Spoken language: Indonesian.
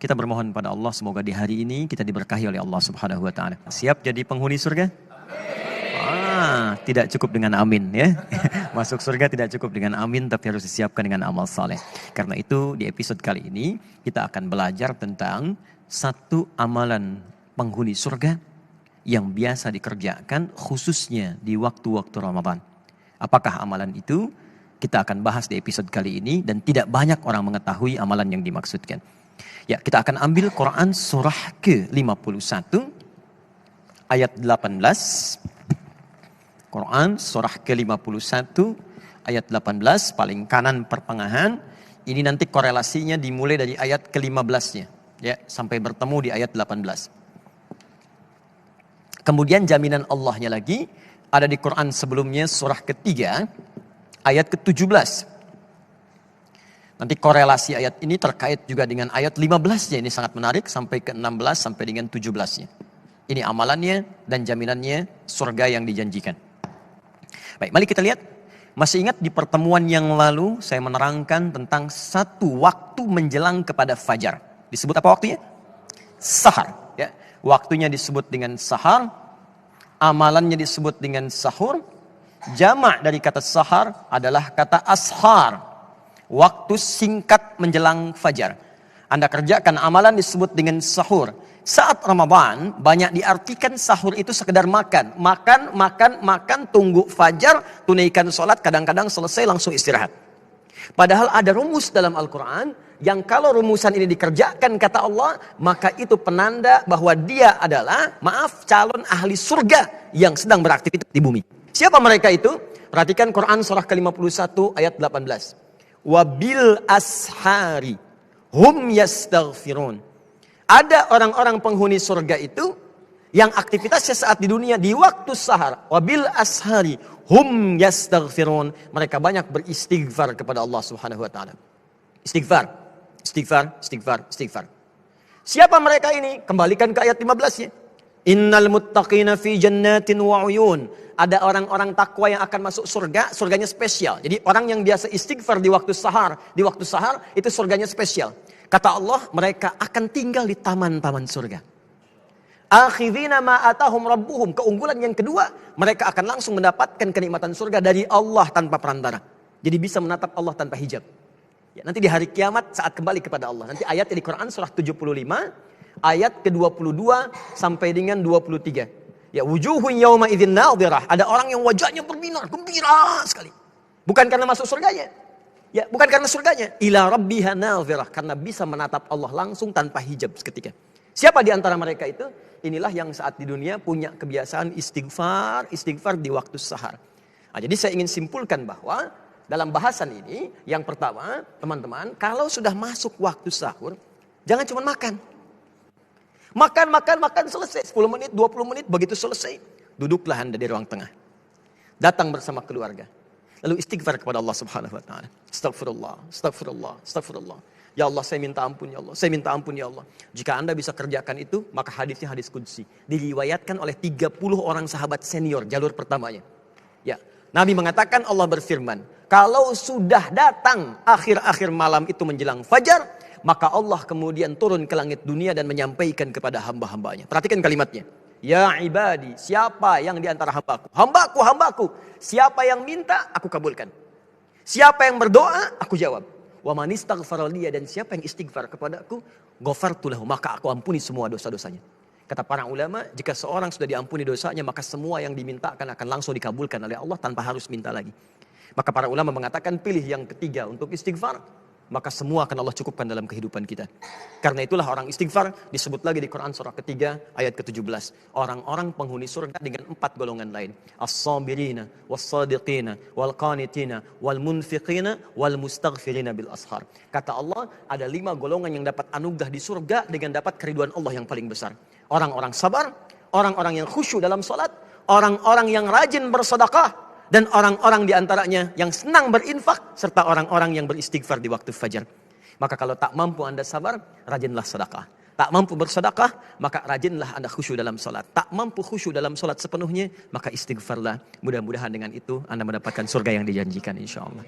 Kita bermohon pada Allah semoga di hari ini kita diberkahi oleh Allah Subhanahu wa taala. Siap jadi penghuni surga? Tidak cukup dengan amin ya. Masuk surga tidak cukup dengan amin, tapi harus disiapkan dengan amal saleh. Karena itu di episode kali ini kita akan belajar tentang satu amalan penghuni surga yang biasa dikerjakan khususnya di waktu-waktu Ramadan. Apakah amalan itu? Kita akan bahas di episode kali ini dan tidak banyak orang mengetahui amalan yang dimaksudkan. Ya, kita akan ambil Quran surah ke-51 ayat 18. Quran surah ke-51 ayat 18 paling kanan pertengahan. Ini nanti korelasinya dimulai dari ayat ke-15-nya ya sampai bertemu di ayat 18. Kemudian jaminan Allahnya lagi ada di Quran sebelumnya surah ketiga ayat ke-17. Nanti korelasi ayat ini terkait juga dengan ayat 15-nya. Ini sangat menarik sampai ke-16 sampai dengan 17-nya. Ini amalannya dan jaminannya surga yang dijanjikan. Baik, mari kita lihat. Masih ingat di pertemuan yang lalu saya menerangkan tentang satu waktu menjelang kepada fajar. Disebut apa waktunya? Sahar. Ya. Waktunya disebut dengan sahar. Amalannya disebut dengan sahur. Jamak dari kata sahar adalah kata ashar. Waktu singkat menjelang fajar. Anda kerjakan amalan disebut dengan sahur. Saat Ramadan banyak diartikan sahur itu sekedar makan. Makan, tunggu fajar, tunaikan sholat, kadang-kadang selesai langsung istirahat. Padahal ada rumus dalam Al-Quran yang kalau rumusan ini dikerjakan kata Allah, maka itu penanda bahwa dia adalah, calon ahli surga yang sedang beraktivitas di bumi. Siapa mereka itu? Perhatikan Quran surah ke-51 ayat 18. Wabil ashari hum yastaghfirun. Ada orang-orang penghuni surga itu yang aktivitasnya saat di dunia di waktu sahar. Wabil ashari hum yastaghfirun. Mereka banyak beristighfar kepada Allah Subhanahu wa taala. Istighfar. Siapa mereka ini? Kembalikan ke ayat 15-nya. Innal muttaqina fi jannatin wa uyun. Ada orang-orang takwa yang akan masuk surga, surganya spesial. Jadi orang yang biasa istighfar di waktu sahar itu surganya spesial. Kata Allah, mereka akan tinggal di taman-taman surga. Akhidhina ma atahum rabbuhum. Keunggulan yang kedua, mereka akan langsung mendapatkan kenikmatan surga dari Allah tanpa perantara. Jadi bisa menatap Allah tanpa hijab. Ya, nanti di hari kiamat saat kembali kepada Allah. Nanti ayatnya di Quran surah 75, ayat ke-22 sampai dengan 23. Ya, wujuhun yawma idzin nadhirah. Ada orang yang wajahnya berbinar, gembira sekali. Bukan karena masuk surganya. Ya, bukan karena surganya. Ila rabbiha nadhirah, karena bisa menatap Allah langsung tanpa hijab seketika. Siapa di antara mereka itu? Inilah yang saat di dunia punya kebiasaan istighfar di waktu sahar. Nah, jadi saya ingin simpulkan bahwa dalam bahasan ini, yang pertama, teman-teman, kalau sudah masuk waktu sahur, jangan cuma makan. Makan, selesai. 10 menit, 20 menit, begitu selesai. Duduklah Anda di ruang tengah. Datang bersama keluarga. Lalu istighfar kepada Allah Subhanahu wa ta'ala. Astagfirullah. Ya Allah, saya minta ampun ya Allah. Saya minta ampun ya Allah. Jika Anda bisa kerjakan itu, maka hadisnya hadis qudsi. Diriwayatkan oleh 30 orang sahabat senior, jalur pertamanya. Ya, Nabi mengatakan, Allah berfirman, kalau sudah datang akhir-akhir malam itu menjelang fajar, maka Allah kemudian turun ke langit dunia dan menyampaikan kepada hamba-hambanya. Perhatikan kalimatnya. Ya ibadi, siapa yang di antara hambaku? Hambaku. Siapa yang minta, aku kabulkan. Siapa yang berdoa, aku jawab. Wa man istaghfara liya, dan siapa yang istighfar kepadaku, ghafartu lahu, maka aku ampuni semua dosa-dosanya. Kata para ulama, jika seorang sudah diampuni dosanya, maka semua yang dimintakan akan langsung dikabulkan oleh Allah tanpa harus minta lagi. Maka para ulama mengatakan pilih yang ketiga untuk istighfar, maka semua akan Allah cukupkan dalam kehidupan kita. Karena itulah orang istighfar disebut lagi di Quran surah ketiga ayat ke-17. Orang-orang penghuni surga dengan 4 golongan lain. As-sabirina, was-sadiqina, wal-qanitina, wal-munfiqina, wal-mustaghfirina bil ashar. Kata Allah, ada 5 golongan yang dapat anugerah di surga dengan dapat keriduan Allah yang paling besar. Orang-orang sabar, orang-orang yang khusyuk dalam salat, orang-orang yang rajin bersedekah, dan orang-orang di antaranya yang senang berinfak, serta orang-orang yang beristighfar di waktu fajar. Maka kalau tak mampu Anda sabar, rajinlah sedekah. Tak mampu bersedekah, maka rajinlah Anda khusyuk dalam salat. Tak mampu khusyuk dalam salat sepenuhnya, maka istighfarlah. Mudah-mudahan dengan itu Anda mendapatkan surga yang dijanjikan, insya Allah.